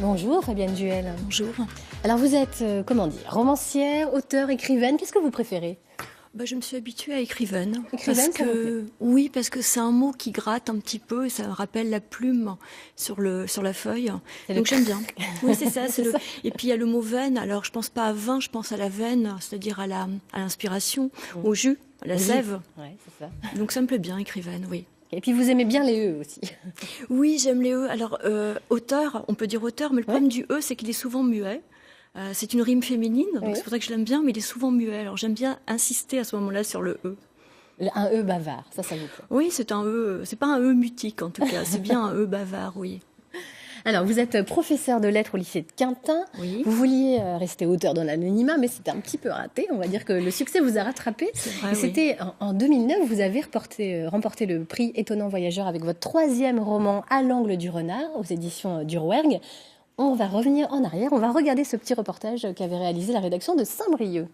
Bonjour Fabienne Duel. Bonjour. Alors vous êtes, romancière, auteure, écrivaine. Qu'est-ce que vous préférez ? Je me suis habituée à écrivaine. Écrivaine, oui, parce que c'est un mot qui gratte un petit peu et ça rappelle la plume sur la feuille. Donc j'aime bien. Oui, c'est ça. Et puis il y a le mot veine. Alors je pense pas à vin, je pense à la veine, c'est-à-dire à l'inspiration, au jus, à la sève. Ouais, c'est ça. Donc ça me plaît bien, écrivaine, oui. Et puis vous aimez bien les E aussi. Oui, j'aime les E. Alors auteur, on peut dire auteur, mais le problème du E, c'est qu'il est souvent muet. C'est une rime féminine, donc c'est pour ça que je l'aime bien, mais il est souvent muet. Alors j'aime bien insister à ce moment-là sur le E. Un E bavard, ça vous plaît ? Oui, c'est un E, c'est pas un E mutique en tout cas, c'est bien un E bavard, oui. Alors, vous êtes professeur de lettres au lycée de Quintin. Oui. Vous vouliez rester auteur dans l'anonymat, mais c'était un petit peu raté. On va dire que le succès vous a rattrapé. C'est vrai, et c'était en 2009, vous avez remporté le prix Étonnant Voyageur avec votre 3e roman À l'angle du renard, aux éditions du Rouergue. On va revenir en arrière, on va regarder ce petit reportage qu'avait réalisé la rédaction de Saint-Brieuc.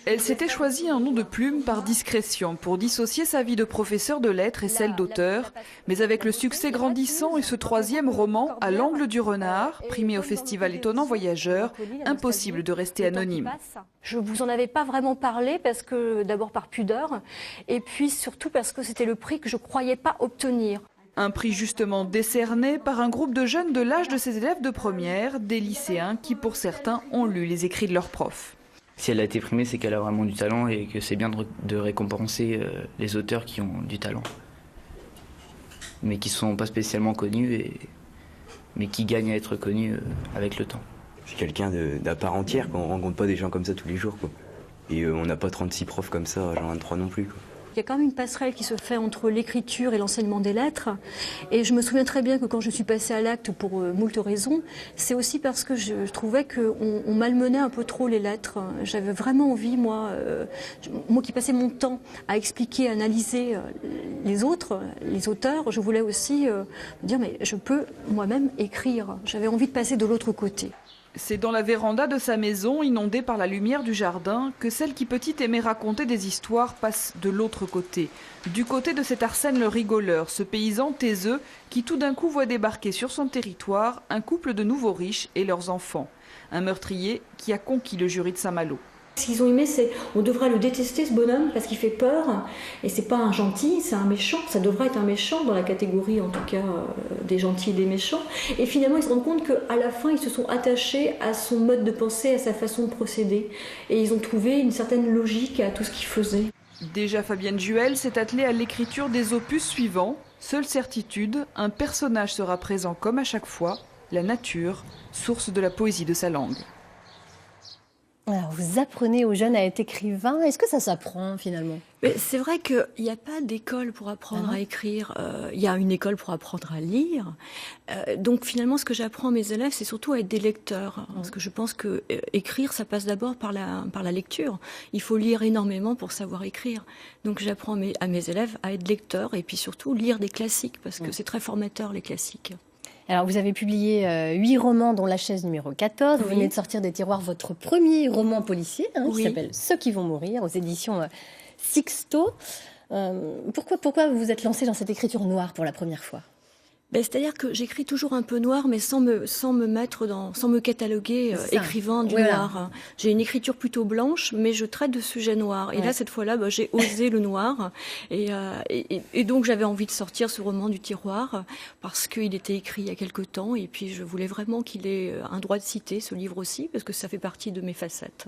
Elle s'était choisi un nom de plume par discrétion pour dissocier sa vie de professeur de lettres et celle d'auteur. Mais avec le succès grandissant et ce 3e roman, À l'angle du renard, primé au festival Étonnant Voyageur, impossible de rester anonyme. Je vous en avais pas vraiment parlé parce que d'abord par pudeur et puis surtout parce que c'était le prix que je croyais pas obtenir. Un prix justement décerné par un groupe de jeunes de l'âge de ses élèves de première, des lycéens qui pour certains ont lu les écrits de leurs profs. Si elle a été primée, c'est qu'elle a vraiment du talent et que c'est bien de récompenser les auteurs qui ont du talent. Mais qui ne sont pas spécialement connus, mais qui gagnent à être connus avec le temps. C'est quelqu'un d'à part entière, on ne rencontre pas des gens comme ça tous les jours, quoi. Et on n'a pas 36 profs comme ça, genre 23 non plus, quoi. Il y a quand même une passerelle qui se fait entre l'écriture et l'enseignement des lettres. Et je me souviens très bien que quand je suis passée à l'acte pour moult raisons, c'est aussi parce que je trouvais qu'on malmenait un peu trop les lettres. J'avais vraiment envie, moi qui passais mon temps à expliquer, à analyser les autres, les auteurs, je voulais aussi me dire mais je peux moi-même écrire. J'avais envie de passer de l'autre côté. C'est dans la véranda de sa maison, inondée par la lumière du jardin, que celle qui petite aimait raconter des histoires passe de l'autre côté. Du côté de cet Arsène le rigoleur, ce paysan taiseux qui tout d'un coup voit débarquer sur son territoire un couple de nouveaux riches et leurs enfants. Un meurtrier qui a conquis le jury de Saint-Malo. Ce qu'ils ont aimé, c'est on devrait le détester ce bonhomme parce qu'il fait peur et c'est pas un gentil, c'est un méchant. Ça devrait être un méchant dans la catégorie en tout cas des gentils et des méchants. Et finalement ils se rendent compte qu'à la fin ils se sont attachés à son mode de pensée, à sa façon de procéder et ils ont trouvé une certaine logique à tout ce qu'il faisait. Déjà Fabienne Duel s'est attelée à l'écriture des opus suivants. Seule certitude, un personnage sera présent comme à chaque fois, la nature, source de la poésie de sa langue. Alors, vous apprenez aux jeunes à être écrivains. Est-ce que ça s'apprend finalement ? C'est vrai qu'il n'y a pas d'école pour apprendre à écrire. Il y a une école pour apprendre à lire. Donc finalement, ce que j'apprends à mes élèves, c'est surtout à être des lecteurs. Parce que je pense que écrire, ça passe d'abord par la lecture. Il faut lire énormément pour savoir écrire. Donc j'apprends à mes élèves à être lecteurs et puis surtout lire des classiques parce que c'est très formateur les classiques. Alors, vous avez publié 8 romans, dont La chaise numéro 14. Vous venez de sortir des tiroirs votre premier roman policier, qui s'appelle Ceux qui vont mourir, aux éditions Sixto. Pourquoi vous vous êtes lancé dans cette écriture noire pour la première fois ? C'est-à-dire que j'écris toujours un peu noir, mais sans me cataloguer écrivain du noir. J'ai une écriture plutôt blanche, mais je traite de sujets noirs. Et là, cette fois-là, j'ai osé le noir. Et donc, j'avais envie de sortir ce roman du tiroir parce qu'il était écrit il y a quelque temps. Et puis, je voulais vraiment qu'il ait un droit de citer ce livre aussi, parce que ça fait partie de mes facettes.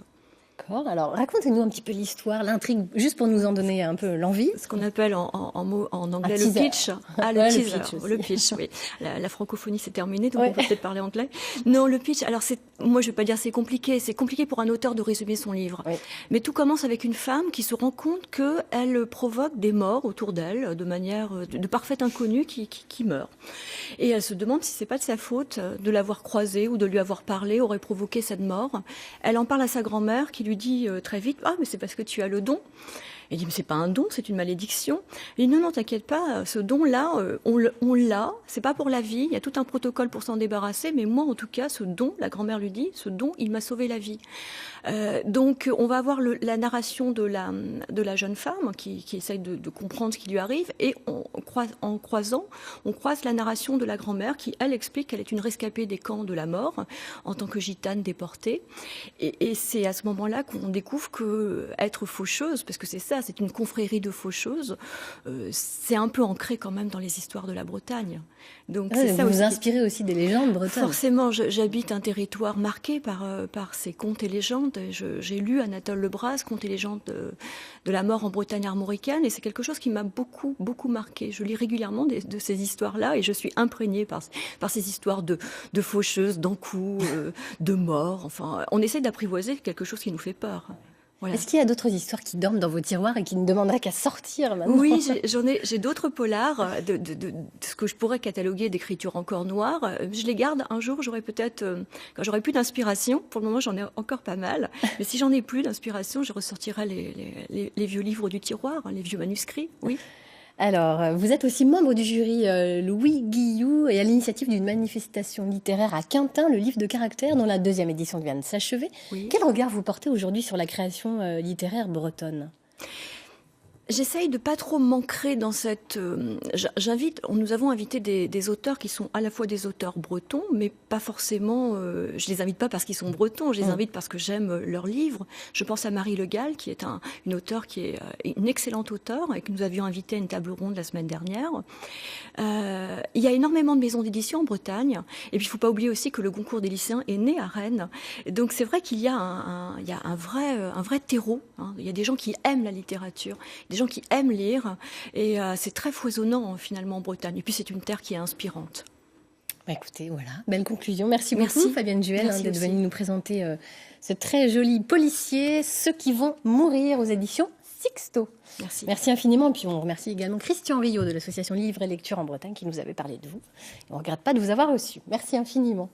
D'accord. Alors, racontez-nous un petit peu l'histoire, l'intrigue, juste pour nous en donner un peu l'envie. Ce qu'on appelle en anglais le pitch. Le teaser. Le pitch, oui. La francophonie s'est terminée, donc on peut peut-être parler anglais. Non, le pitch, alors moi je vais pas dire c'est compliqué. C'est compliqué pour un auteur de résumer son livre. Oui. Mais tout commence avec une femme qui se rend compte qu'elle provoque des morts autour d'elle de manière de parfaite inconnue qui meurt. Et elle se demande si c'est pas de sa faute de l'avoir croisée ou de lui avoir parlé aurait provoqué cette mort. Elle en parle à sa grand-mère qui lui dit très vite « Ah, mais c'est parce que tu as le don ». Il dit, mais c'est pas un don, c'est une malédiction. Il dit, non, t'inquiète pas, ce don-là, on l'a, c'est pas pour la vie, il y a tout un protocole pour s'en débarrasser, mais moi, en tout cas, ce don, la grand-mère lui dit, ce don, il m'a sauvé la vie. Donc, on va avoir la narration de la jeune femme qui essaye de comprendre ce qui lui arrive, et on croise la narration de la grand-mère qui, elle, explique qu'elle est une rescapée des camps de la mort, en tant que gitane déportée. Et c'est à ce moment-là qu'on découvre que être faucheuse, parce que c'est ça, c'est une confrérie de faucheuses, c'est un peu ancré quand même dans les histoires de la Bretagne. Donc c'est ça vous aussi. Vous inspirez aussi des légendes bretonnes. Forcément, j'habite un territoire marqué par ces contes et légendes. J'ai lu Anatole Lebras, Contes et légendes de la mort en Bretagne armoricaine, et c'est quelque chose qui m'a beaucoup, beaucoup marqué. Je lis régulièrement de ces histoires-là, et je suis imprégnée par ces histoires de faucheuses, d'encous, de morts. Enfin, on essaie d'apprivoiser quelque chose qui nous fait peur. Voilà. Est-ce qu'il y a d'autres histoires qui dorment dans vos tiroirs et qui ne demanderaient qu'à sortir maintenant? Oui, j'ai d'autres polars de ce que je pourrais cataloguer d'écriture encore noire. Je les garde. Un jour, j'aurai peut-être, quand j'aurai plus d'inspiration, pour le moment j'en ai encore pas mal, mais si j'en ai plus d'inspiration, je ressortirai les vieux livres du tiroir, les vieux manuscrits, oui. Alors, vous êtes aussi membre du jury Louis Guillou et à l'initiative d'une manifestation littéraire à Quintin, le livre de caractères, dont la 2e édition vient de s'achever. Oui. Quel regard vous portez aujourd'hui sur la création littéraire bretonne ? J'essaye de pas trop m'ancrer dans cette. Nous avons invité des auteurs qui sont à la fois des auteurs bretons, mais pas forcément. Je les invite pas parce qu'ils sont bretons. Je les invite parce que j'aime leurs livres. Je pense à Marie Le Gall, qui est une auteure qui est une excellente auteure et que nous avions invité à une table ronde la semaine dernière. Il y a énormément de maisons d'édition en Bretagne. Et puis il faut pas oublier aussi que le Goncourt des lycéens est né à Rennes. Donc c'est vrai qu'il y a un vrai terreau. Hein. Il y a des gens qui aiment la littérature. Des gens qui aiment lire, et c'est très foisonnant finalement en Bretagne. Et puis c'est une terre qui est inspirante. Bah écoutez, voilà, belle conclusion. Merci beaucoup Fabienne Duel d'être venue nous présenter ce très joli policier, Ceux qui vont mourir, aux éditions Sixto. Merci. Merci infiniment. Et puis on remercie également Christian Rio de l'association Livre et Lecture en Bretagne qui nous avait parlé de vous. Et on ne regrette pas de vous avoir reçu. Merci infiniment.